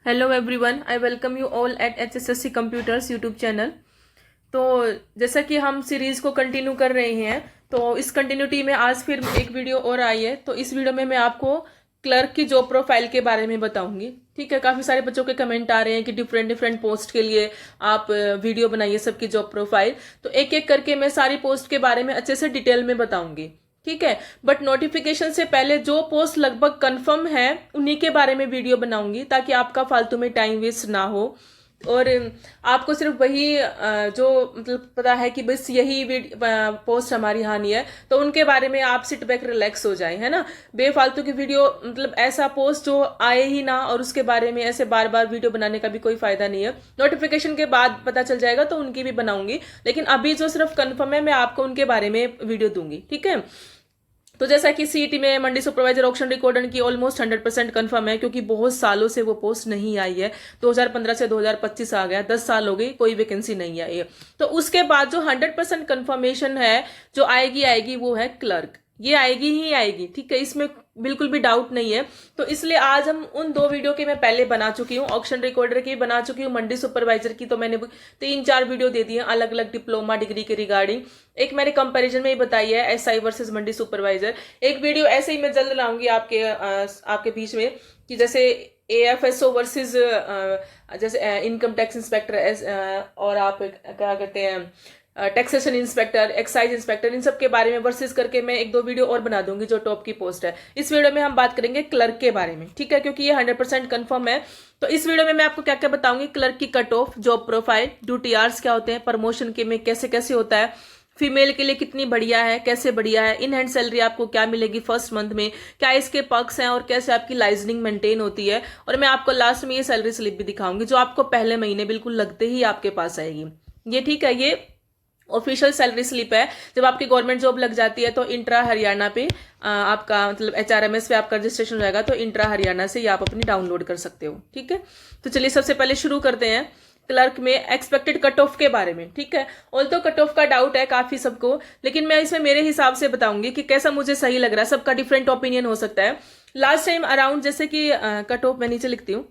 Hello everyone, I welcome you all at HSSC computers YouTube channel. तो जैसा कि हम सीरीज़ को कंटिन्यू कर रहे हैं, तो इस कंटिन्यूटी में आज फिर एक वीडियो और आई है। तो इस वीडियो में मैं आपको क्लर्क की जॉब प्रोफाइल के बारे में बताऊंगी। ठीक है, काफ़ी सारे बच्चों के कमेंट आ रहे हैं कि डिफरेंट डिफरेंट पोस्ट के लिए आप वीडियो बनाइए सबकी जॉब प्रोफाइल। तो एक एक करके मैं सारी पोस्ट के बारे में अच्छे से डिटेल में बताऊंगी। ठीक है, बट नोटिफिकेशन से पहले जो पोस्ट लगभग कंफर्म है उन्हीं के बारे में वीडियो बनाऊंगी, ताकि आपका फालतू में टाइम वेस्ट ना हो और आपको सिर्फ वही जो मतलब पता है कि बस यही पोस्ट हमारी हानि है, तो उनके बारे में आप सिट बैक रिलैक्स हो जाए, है ना। बेफालतू की वीडियो मतलब ऐसा पोस्ट जो आए ही ना और उसके बारे में ऐसे बार बार वीडियो बनाने का भी कोई फायदा नहीं है। नोटिफिकेशन के बाद पता चल जाएगा तो उनकी भी बनाऊंगी, लेकिन अभी जो सिर्फ कंफर्म है मैं आपको उनके बारे में वीडियो दूंगी। ठीक है, तो जैसा कि सीईटी में मंडी सुपरवाइजर ऑक्शन रिकॉर्डर की ऑलमोस्ट 100% कंफर्म है, क्योंकि बहुत सालों से वो पोस्ट नहीं आई है। 2015 से 2025 आ गया, 10 साल हो गई, कोई वैकेंसी नहीं आई है। तो उसके बाद जो 100% कंफर्मेशन है जो आएगी वो है क्लर्क। ये आएगी ही आएगी, ठीक है, इसमें बिल्कुल भी डाउट नहीं है। तो इसलिए आज हम उन दो वीडियो के मैं पहले बना चुकी हूँ, ऑक्शन रिकॉर्डर की बना चुकी हूँ, मंडी सुपरवाइजर की तो मैंने 3-4 वीडियो दे दी है अलग अलग डिप्लोमा डिग्री के रिगार्डिंग। एक मैंने कंपैरिजन में ही बताई है एसआई वर्सेस मंडी सुपरवाइजर। एक वीडियो ऐसे ही मैं जल्द लाऊंगी आपके बीच में, कि जैसे AFSO वर्सेस जैसे इनकम टैक्स इंस्पेक्टर और आप क्या कहते हैं टैक्सेशन इंस्पेक्टर, एक्साइज इंस्पेक्टर, इन सब के बारे में वर्सेस करके मैं 1-2 वीडियो और बना दूंगी जो टॉप की पोस्ट है। इस वीडियो में हम बात करेंगे क्लर्क के बारे में, ठीक है, क्योंकि ये 100% कंफर्म है। तो इस वीडियो में मैं आपको क्या क्या बताऊंगी, क्लर्क की cut off, job profile, duty hours क्या होते हैं, प्रमोशन के में कैसे कैसे होता है, फीमेल के लिए कितनी बढ़िया है, कैसे बढ़िया है, इन हैंड सैलरी आपको क्या मिलेगी फर्स्ट मंथ में, क्या इसके पर्क्स हैं और कैसे आपकी लाइजनिंग मेंटेन होती है। और मैं आपको लास्ट में ये सैलरी स्लिप भी दिखाऊंगी जो आपको पहले महीने बिल्कुल लगते ही आपके पास आएगी। ये ठीक है, ये ऑफिशियल सैलरी स्लिप है। जब आपकी गवर्नमेंट जॉब लग जाती है तो इंट्रा हरियाणा पे आपका मतलब HRMS पे आपका रजिस्ट्रेशन हो जाएगा, तो इंट्रा हरियाणा से ये आप अपनी डाउनलोड कर सकते हो। ठीक है, तो चलिए सबसे पहले शुरू करते हैं क्लर्क में एक्सपेक्टेड कट ऑफ के बारे में। ठीक है, ऑल तो कट ऑफ का डाउट है काफी सबको, लेकिन मैं इसमें मेरे हिसाब से बताऊंगी कि कैसा मुझे सही लग रहा है। सबका डिफरेंट ओपिनियन हो सकता है। लास्ट टाइम अराउंड जैसे कि कट ऑफ मैं नीचे लिखती हूँ,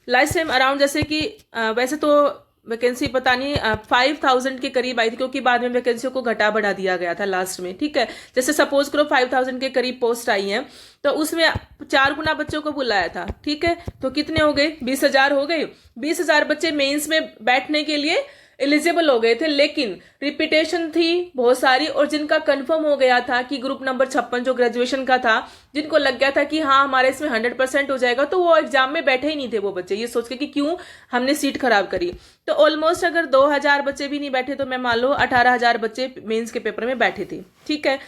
लास्ट टाइम अराउंड जैसे कि वैसे तो वैकेंसी पता नहीं 5000 के करीब आई थी, क्योंकि बाद में वैकेंसियों को घटा बढ़ा दिया गया था लास्ट में। ठीक है, जैसे सपोज करो 5000 के करीब पोस्ट आई है, तो उसमें 4 गुना बच्चों को बुलाया था। ठीक है, तो कितने हो गए, 20,000 हो गए। 20,000 बच्चे मेंस में बैठने के लिए एलिजिबल हो गए थे, लेकिन रिपीटेशन थी बहुत सारी, और जिनका कंफर्म हो गया था कि ग्रुप नंबर 56 जो ग्रेजुएशन का था, जिनको लग गया था कि हाँ हमारे इसमें 100% हो जाएगा, तो वो एग्जाम में बैठे ही नहीं थे वो बच्चे, ये सोच के कि क्यों हमने सीट खराब करी। तो ऑलमोस्ट अगर 2000 बच्चे भी नहीं बैठे तो मैं मान लो 18,000 बच्चे मेंस के पेपर में बैठे थे। ठीक है,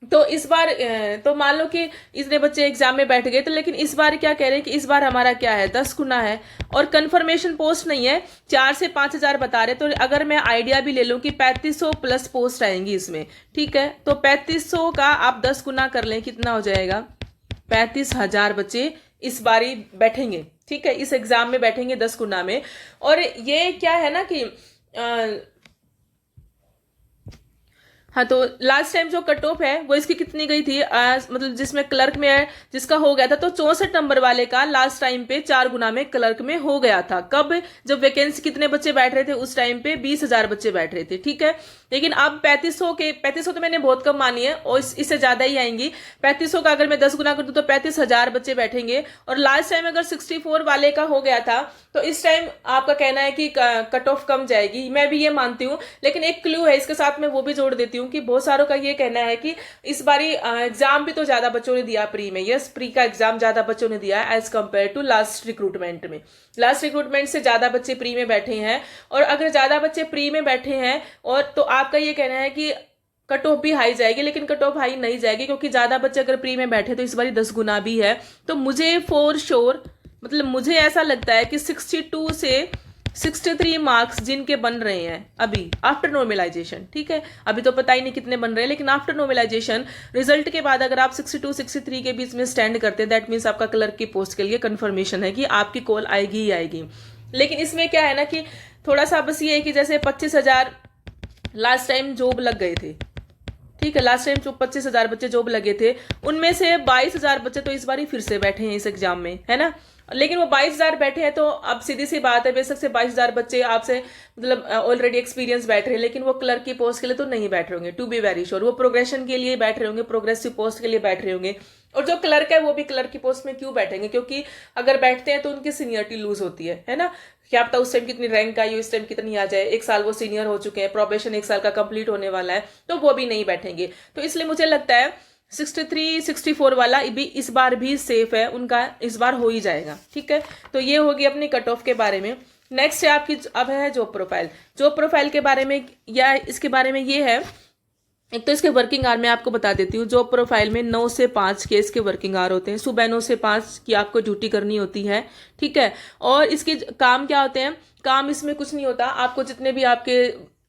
तो इस बार तो मान लो कि इतने बच्चे एग्जाम में बैठ गए, तो लेकिन इस बार क्या कह रहे हैं कि इस बार हमारा क्या है 10 गुना है, और कंफर्मेशन पोस्ट नहीं है, 4 से 5,000 बता रहे। तो अगर मैं आइडिया भी ले लूं कि 3500 प्लस पोस्ट आएंगी इसमें, ठीक है, तो 3500 का आप 10 गुना कर लें, कितना हो जाएगा, 35,000 बच्चे इस बारी बैठेंगे। ठीक है, इस एग्जाम में बैठेंगे 10 गुना में। और ये क्या है ना कि हाँ, तो लास्ट टाइम जो कट ऑफ है वो इसकी कितनी गई थी, मतलब जिसमें क्लर्क में है जिसका हो गया था, तो 64 नंबर वाले का लास्ट टाइम पे 4 गुना में क्लर्क में हो गया था। कब, जब वैकेंसी कितने बच्चे बैठ रहे थे उस टाइम पे 20,000 बच्चे बैठ रहे थे। ठीक है, लेकिन अब 3500 तो मैंने बहुत कम मानी है और इससे ज्यादा ही आएंगी। 3500 का अगर मैं 10 गुना कर दूं तो 35,000 बच्चे बैठेंगे। और लास्ट टाइम अगर 64 वाले का हो गया था, तो इस टाइम आपका कहना है कि कट ऑफ कम जाएगी, मैं भी ये मानती हूँ, लेकिन एक क्लू है इसके साथ, मैं वो भी जोड़ देती हूँ कि बहुत सारों का ये कहना है कि इस बारी एग्जाम भी तो ज्यादा बच्चों ने दिया प्री में। यस, प्री का एग्जाम ज्यादा बच्चों ने दिया as compare to last recruitment में। लास्ट रिक्रूटमेंट से ज्यादा बच्चे प्री में बैठे हैं, और अगर ज्यादा बच्चे प्री में बैठे हैं और तो आपका ये कहना है कि कट ऑफ भी हाई जाएगी, लेकिन कट ऑफ हाई नहीं जाएगी, क्योंकि ज्यादा बच्चे अगर प्री में बैठे तो इस बारी 10 गुना भी है। तो मुझे फॉर श्योर मतलब मुझे ऐसा लगता है कि 62 से 63 मार्क्स जिनके बन रहे हैं अभी आफ्टर नॉर्मलाइजेशन, ठीक है, अभी तो पता ही नहीं कितने बन रहे हैं, लेकिन आफ्टर नॉर्मलाइजेशन रिजल्ट के बाद अगर आप 62-63 के बीच में स्टैंड करते हैं, दैट मीन्स आपका क्लर्क की पोस्ट के लिए कंफर्मेशन है कि आपकी कॉल आएगी ही आएगी। लेकिन इसमें क्या है ना कि थोड़ा सा बस ये है कि जैसे 25,000 लास्ट टाइम जॉब लग गए थे, ठीक है, लास्ट टाइम जो 25,000 बच्चे जॉब लगे थे, उनमें से 22,000 बच्चे तो इस बार ही फिर से बैठे हैं इस एग्जाम में, है ना। लेकिन वो 22,000 बैठे हैं, तो अब सीधी सी बात है, बेशक से 22,000 बच्चे आपसे मतलब ऑलरेडी एक्सपीरियंस बैठ रहे हैं, लेकिन वो क्लर्क की पोस्ट के लिए तो नहीं बैठ रहे होंगे, टू बी वेरी श्योर। वो प्रोग्रेशन के लिए बैठ रहे होंगे, प्रोग्रेसिव पोस्ट के लिए बैठ रहे होंगे। और जो क्लर्क है वो भी क्लर्क की पोस्ट में क्यों बैठेंगे? क्योंकि अगर बैठते हैं तो उनकी सीनियरिटी लूज होती है ना। क्या पता उस टाइम कितनी रैंक आई हो, इस टाइम कितनी आ जाए। एक साल वो सीनियर हो चुके हैं, प्रोबेशन 1 साल का कंप्लीट होने वाला है, तो वो भी नहीं बैठेंगे। तो इसलिए मुझे लगता है 63 64 वाला भी इस बार भी सेफ है, उनका इस बार हो ही जाएगा। ठीक है, तो ये होगी अपनी कट ऑफ के बारे में। नेक्स्ट है आपकी, अब है जॉब प्रोफाइल। जॉब प्रोफाइल के बारे में या इसके बारे में ये है, एक तो इसके वर्किंग आवर मैं आपको बता देती हूँ। जॉब प्रोफाइल में 9 से 5 के इसके वर्किंग आवर होते हैं। सुबह 9 से 5 की आपको ड्यूटी करनी होती है। ठीक है, और इसके काम क्या होते हैं? काम इसमें कुछ नहीं होता। आपको जितने भी आपके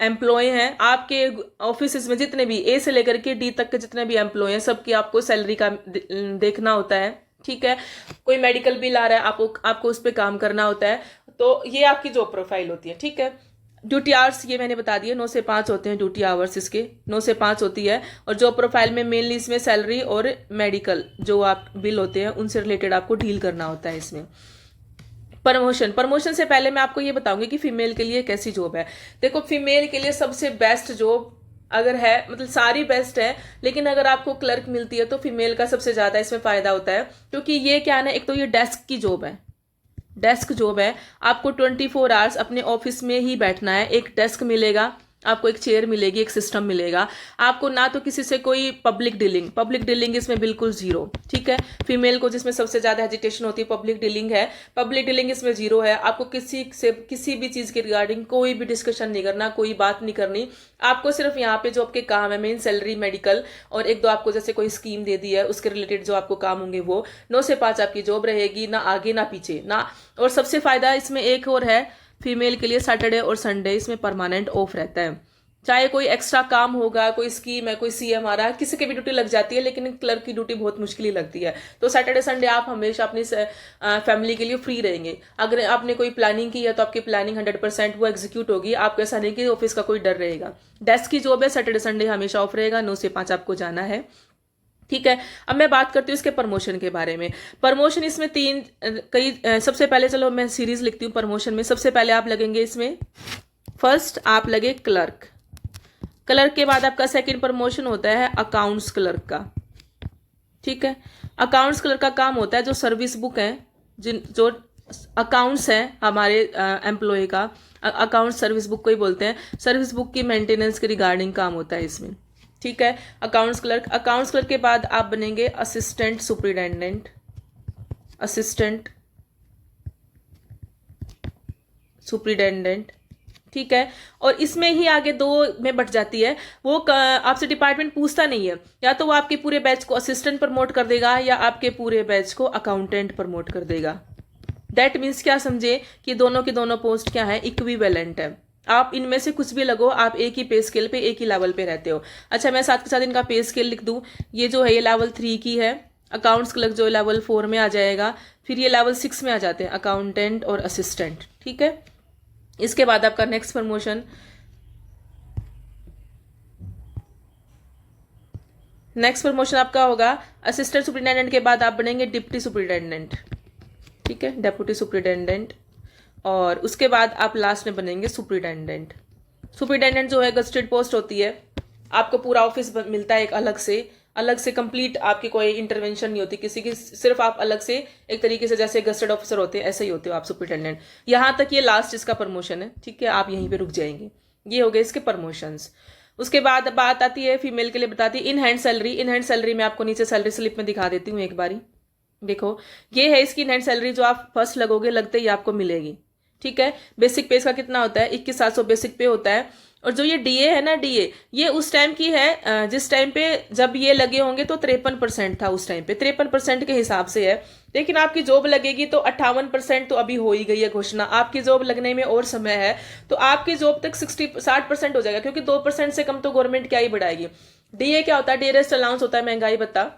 एम्प्लॉय हैं, आपके ऑफिस में जितने भी ए से लेकर के डी तक के जितने भी एम्प्लॉय हैं, सबकी आपको सैलरी का देखना होता है। ठीक है, कोई मेडिकल बिल आ रहा है, आपको उस पर काम करना होता है। तो ये आपकी जॉब प्रोफाइल होती है। ठीक है, ड्यूटी आवर्स ये मैंने बता दिया, 9 से 5 होते हैं ड्यूटी आवर्स इसके, 9 से 5 होती है। और जॉब प्रोफाइल में मेनली इसमें सैलरी और मेडिकल जो आप बिल होते हैं उनसे रिलेटेड आपको डील करना होता है इसमें। प्रमोशन से पहले मैं आपको ये बताऊंगी कि फीमेल के लिए कैसी जॉब है। देखो, फीमेल के लिए सबसे बेस्ट जॉब अगर है, मतलब सारी बेस्ट है, लेकिन अगर आपको क्लर्क मिलती है तो फीमेल का सबसे ज्यादा इसमें फायदा होता है। क्योंकि ये क्या है ना, एक तो ये डेस्क की जॉब है, डेस्क जॉब है। आपको 24 आवर्स अपने ऑफिस में ही बैठना है। एक डेस्क मिलेगा आपको, एक चेयर मिलेगी, एक सिस्टम मिलेगा आपको, ना तो किसी से कोई पब्लिक डीलिंग इसमें बिल्कुल जीरो। ठीक है, फीमेल को जिसमें सबसे ज्यादा हेजिटेशन होती है पब्लिक डीलिंग है, पब्लिक डीलिंग इसमें जीरो है। आपको किसी से किसी भी चीज के रिगार्डिंग कोई भी डिस्कशन नहीं करना, कोई बात नहीं करनी। आपको सिर्फ यहाँ पे जो आपके काम है, मेन सैलरी, मेडिकल और एक दो आपको जैसे कोई स्कीम दे दी है उसके रिलेटेड जो आपको काम होंगे वो। 9 से 5 आपकी जॉब रहेगी, ना आगे ना पीछे ना। और सबसे फायदा इसमें एक और है, फीमेल के लिए सैटरडे और संडे इसमें परमानेंट ऑफ रहता है। चाहे कोई एक्स्ट्रा काम होगा, कोई स्कीम है, कोई सीएम आ रहा है, किसी की भी ड्यूटी लग जाती है, लेकिन क्लर्क की ड्यूटी बहुत मुश्किल ही लगती है। तो सैटरडे संडे आप हमेशा अपनी फैमिली के लिए फ्री रहेंगे। अगर आपने कोई प्लानिंग की है तो आपकी प्लानिंग 100% वो एग्जीक्यूट होगी। आपको ऐसा नहीं कि ऑफिस का कोई डर रहेगा। डेस्क की जॉब है, सैटरडे संडे हमेशा ऑफ रहेगा, 9 से 5 आपको जाना है। ठीक है, अब मैं बात करती हूँ इसके प्रमोशन के बारे में। प्रमोशन इसमें सबसे पहले चलो मैं सीरीज लिखती हूँ। प्रमोशन में सबसे पहले आप लगेंगे इसमें, फर्स्ट आप लगे क्लर्क। क्लर्क के बाद आपका सेकंड प्रमोशन होता है अकाउंट्स क्लर्क का। ठीक है, अकाउंट्स क्लर्क का काम होता है जो सर्विस बुक है, जो अकाउंट्स है हमारे एम्प्लॉय का, अकाउंट सर्विस बुक को ही बोलते हैं। सर्विस बुक की मेंटेनेंस के रिगार्डिंग काम होता है इसमें। ठीक है, अकाउंट्स क्लर्क के बाद आप बनेंगे असिस्टेंट सुपरिटेंडेंट। ठीक है, और इसमें ही आगे 2 में बट जाती है। वो आपसे डिपार्टमेंट पूछता नहीं है, या तो वो आपके पूरे बैच को असिस्टेंट प्रमोट कर देगा या आपके पूरे बैच को अकाउंटेंट प्रमोट कर देगा। दैट मीन्स क्या समझे कि दोनों की दोनों पोस्ट क्या है, इक्विवेलेंट है। आप इनमें से कुछ भी लगो, आप एक ही पे स्केल पे, एक ही लेवल पे रहते हो। अच्छा, मैं साथ के साथ इनका पे स्केल लिख दूं। ये जो है ये लेवल 3 की है, अकाउंट्स क्लर्क जो लेवल 4 में आ जाएगा, फिर ये लेवल 6 में आ जाते हैं अकाउंटेंट और असिस्टेंट। ठीक है, इसके बाद आपका नेक्स्ट प्रमोशन आपका होगा असिस्टेंट सुपरिटेंडेंट के बाद आप बनेंगे डिप्टी सुपरिटेंडेंट। ठीक है, डेप्यूटी सुपरिटेंडेंट, और उसके बाद आप लास्ट में बनेंगे सुपरिटेंडेंट। सुपरिटेंडेंट जो है गस्टेड पोस्ट होती है, आपको पूरा ऑफिस मिलता है एक अलग से कंप्लीट, आपकी कोई इंटरवेंशन नहीं होती किसी की, सिर्फ आप अलग से एक तरीके से जैसे गस्टेड ऑफिसर होते हैं ऐसे ही होते हो आप सुपरिटेंडेंट। यहां तक ये लास्ट इसका प्रमोशन है। ठीक है, आप यहीं पे रुक जाएंगे। ये हो गए इसके प्रमोशंस। उसके बाद बात आती है फीमेल के लिए, बताती है in hand salary. In hand salary मैं आपको नीचे सैलरी स्लिप में दिखा देती हूँ एक बारी। देखो, ये है इसकी इन हैंड सैलरी, जो आप फर्स्ट लगोगे लगते ही आपको मिलेगी। ठीक है, बेसिक पे इसका कितना होता है, 21,700 बेसिक पे होता है। और जो ये डीए है ना, डीए ये उस टाइम की है जिस टाइम पे जब ये लगे होंगे तो 53% था उस टाइम पे, 53% के हिसाब से है। लेकिन आपकी जॉब लगेगी तो 58% तो अभी हो ही गई है घोषणा। आपकी जॉब लगने में और समय है, तो आपकी जॉब तक 60% हो जाएगा, क्योंकि 2% से कम तो गवर्नमेंट क्या ही बढ़ाएगी। डीए क्या होता है, डे रेस्ट अलाउंस होता है, महंगाई भत्ता।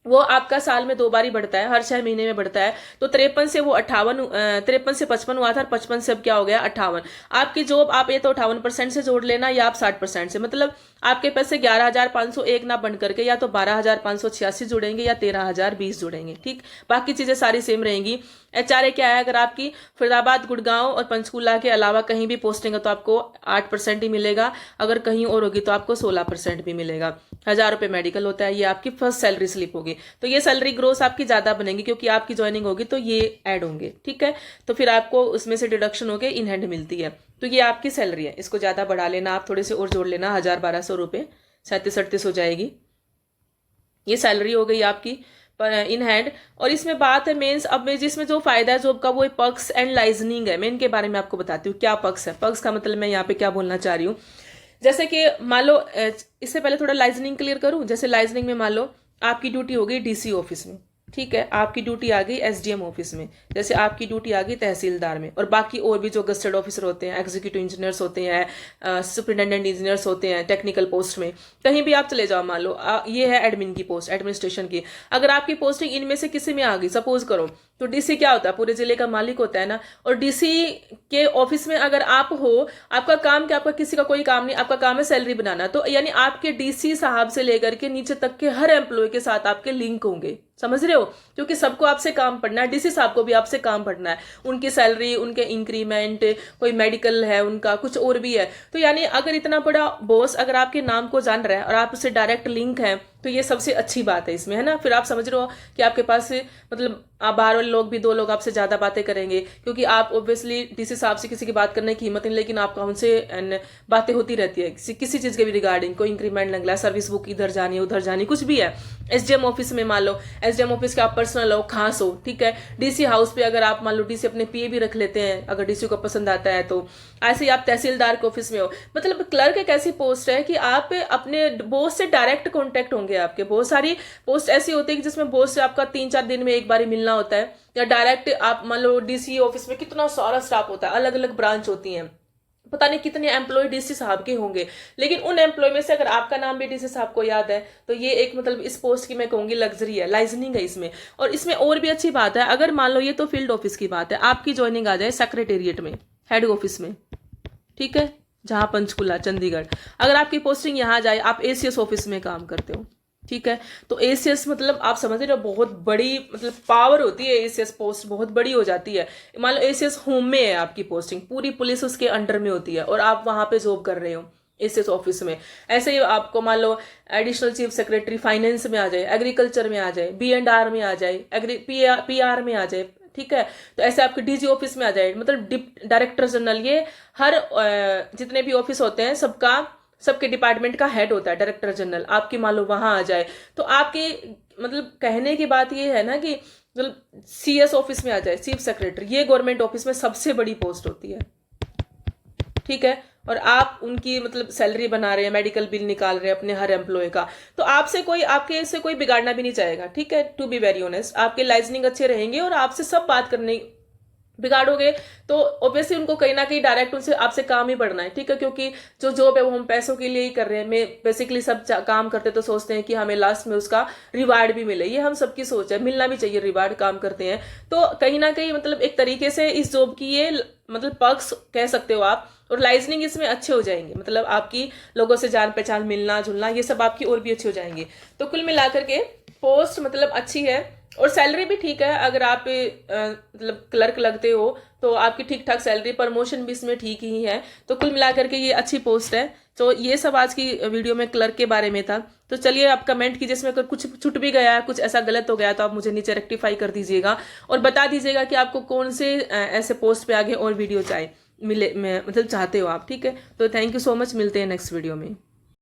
वो आपका साल में 2 बार ही बढ़ता है, हर 6 महीने में बढ़ता है। तो 53 से वो 53 से 55 हुआ था, और 55 से अब क्या हो गया 58। आपकी जॉब आप ये तो 58% से जोड़ लेना या आप 60% से, मतलब आपके पैसे 11,501 ना बन करके या तो 12,586 जुड़ेंगे या 13,020 जुड़ेंगे। ठीक, बाकी चीजें सारी सेम रहेंगी। HRA क्या है, अगर आपकी फरीदाबाद, गुड़गांव और पंचकूला के अलावा कहीं भी पोस्टिंग है तो आपको 8% ही मिलेगा, अगर कहीं और होगी तो आपको 16% भी मिलेगा। 1,000 रुपये मेडिकल होता है, ये आपकी फर्स्ट सैलरी स्लिप होगी। तो ये सैलरी ग्रोस आपकी ज्यादा बनेगी क्योंकि आपकी ज्वाइनिंग होगी तो ये ऐड होंगे। ठीक है, तो फिर आपको उसमें से डिडक्शन होके इन हैंड मिलती है। तो ये आपकी सैलरी है, इसको ज्यादा बढ़ा लेना, आप थोड़े से और जोड़ लेना, 1,000-1,200 रुपये, 37-38 हो जाएगी। ये सैलरी हो गई आपकी इन हैंड। और इसमें बात है मेंस, अब मैं जिसमें जो फायदा है जॉब का वो पर्क्स एंड लाइजनिंग है। मैं इनके बारे में आपको बताती हूँ क्या पर्क्स है। पर्क्स का मतलब मैं यहाँ पे क्या बोलना चाह रही हूँ, जैसे कि मान लो, इससे पहले थोड़ा लाइजनिंग क्लियर करूं। जैसे लाइजनिंग में मान लो आपकी ड्यूटी हो गई DC ऑफिस में, ठीक है, आपकी ड्यूटी आ गई SDM ऑफिस में, जैसे आपकी ड्यूटी आ गई तहसीलदार में, और बाकी और भी जो गस्टेड ऑफिसर होते हैं, एग्जीक्यूटिव इंजीनियर्स होते हैं, सुपरिटेंडेंट इंजीनियर्स होते हैं, टेक्निकल पोस्ट में कहीं भी आप चले जाओ। मान लो ये है एडमिन की पोस्ट, एडमिनिस्ट्रेशन की। अगर आपकी पोस्टिंग इनमें से किसी में आ गई, सपोज करो, तो DC क्या होता है, पूरे जिले का मालिक होता है ना। और DC के ऑफिस में अगर आप हो, आपका काम क्या, आपका किसी का कोई काम नहीं, आपका काम है सैलरी बनाना। तो यानी आपके DC साहब से लेकर के नीचे तक के हर एम्प्लॉय के साथ आपके लिंक होंगे, समझ रहे हो, क्योंकि सबको आपसे काम पढ़ना है। DC साहब को भी आपसे काम पढ़ना है, उनकी सैलरी, उनके इंक्रीमेंट, कोई मेडिकल है उनका, कुछ और भी है। तो यानी अगर इतना बड़ा बॉस अगर आपके नाम को जान रहा है और आप उससे डायरेक्ट लिंक है, तो ये सबसे अच्छी बात है इसमें, है ना। फिर आप समझ रहे हो कि आपके पास मतलब आप बाहर वाले लोग भी 2 लोग आपसे ज्यादा बातें करेंगे, क्योंकि आप ऑब्वियसली DC साहब से किसी की बात करने की हिम्मत नहीं, लेकिन आपका उनसे बातें होती रहती है किसी चीज के भी रिगार्डिंग, कोई इंक्रीमेंट निकला, सर्विस बुक इधर जानी उधर जानी, कुछ भी है। SDM ऑफिस में मान लो, SDM ऑफिस के आप पर्सनल हो, खास हो, ठीक है। DC हाउस पे अगर आप मान लो DC अपने PA भी रख लेते हैं, अगर DC को पसंद आता है तो। ऐसे ही आप तहसीलदार के ऑफिस में हो। मतलब क्लर्क एक ऐसी पोस्ट है कि आप अपने बॉस से डायरेक्ट कॉन्टेक्ट होंगे आपके। बहुत सारी पोस्ट ऐसी होती है कि जिसमें बॉस से आपका 3-4 दिन में एक बार ही मिलना होता है, या डायरेक्ट आप मान लो DC ऑफिस में कितना सारा स्टाफ होता है, अलग अलग ब्रांच होती हैं, पता नहीं कितने एम्प्लॉय DC साहब के होंगे, लेकिन उन एम्प्लॉय में से अगर आपका नाम भी DC साहब को याद है तो ये एक मतलब इस पोस्ट की मैं कहूंगी लग्जरी है, लाइजनिंग है इसमें। और इसमें और भी अच्छी बात है, अगर मान लो ये तो फील्ड ऑफिस की बात है, आपकी ज्वाइनिंग आ जाए सेक्रेटेरिएट में, हेड ऑफिस में, ठीक है, जहां पंचकुला चंडीगढ़, अगर आपकी पोस्टिंग यहाँ जाए, आप ACS ऑफिस में काम करते हो, ठीक है, तो ACS मतलब आप समझ रहे हो बहुत बड़ी मतलब पावर होती है। ACS पोस्ट बहुत बड़ी हो जाती है। मान लो ACS होम में है आपकी पोस्टिंग, पूरी पुलिस उसके अंडर में होती है और आप वहां पे जॉब कर रहे हो ACS ऑफिस में। ऐसे ही आपको मान लो एडिशनल चीफ सेक्रेटरी फाइनेंस में आ जाए, एग्रीकल्चर में आ जाए, B&R में आ जाए, PR में आ जाए, ठीक है, तो ऐसे आपके DG ऑफिस में आ जाए, मतलब डायरेक्टर जनरल, ये हर जितने भी ऑफिस होते हैं सबके डिपार्टमेंट का हेड होता है डायरेक्टर जनरल, आपकी मान लो वहां आ जाए तो आपके मतलब कहने की बात ये है ना कि मतलब CS ऑफिस में आ जाए चीफ सेक्रेटरी, ये गवर्नमेंट ऑफिस में सबसे बड़ी पोस्ट होती है, ठीक है, और आप उनकी मतलब सैलरी बना रहे हैं, मेडिकल बिल निकाल रहे हैं अपने हर एम्प्लॉय का, तो आपके से कोई बिगाड़ना भी नहीं चाहेगा, ठीक है। टू बी वेरी ऑनेस्ट, आपके लाइजनिंग अच्छे रहेंगे और आपसे सब बात करने बिगाड़ोगे तो ऑब्वियसली उनको कहीं ना कहीं डायरेक्ट उनसे आपसे काम ही बढ़ना है, ठीक है, क्योंकि जो जॉब है वो हम पैसों के लिए ही कर रहे हैं। मैं बेसिकली सब काम करते तो सोचते हैं कि हमें लास्ट में उसका रिवार्ड भी मिले, ये हम सबकी सोच है, मिलना भी चाहिए रिवार्ड, काम करते हैं तो कहीं ना कहीं मतलब एक तरीके से इस जॉब की ये मतलब पर्क्स कह सकते हो आप। और लाइजनिंग इसमें अच्छे हो जाएंगे, मतलब आपकी लोगों से जान पहचान, मिलना जुलना, ये सब आपकी और भी अच्छी हो जाएंगी। तो कुल मिलाकर के पोस्ट मतलब अच्छी है और सैलरी भी ठीक है। अगर आप मतलब क्लर्क लगते हो तो आपकी ठीक ठाक सैलरी, प्रमोशन भी इसमें ठीक ही है। तो कुल मिलाकर के ये अच्छी पोस्ट है। तो ये सब आज की वीडियो में क्लर्क के बारे में था। तो चलिए आप कमेंट कीजिए, इसमें अगर कुछ छूट भी गया है, कुछ ऐसा गलत हो गया तो आप मुझे नीचे रेक्टिफाई कर दीजिएगा और बता दीजिएगा कि आपको कौन से ऐसे पोस्ट पे आगे और वीडियो चाहिए मतलब चाहते हो आप, ठीक है। तो थैंक यू सो मच, मिलते हैं नेक्स्ट वीडियो में।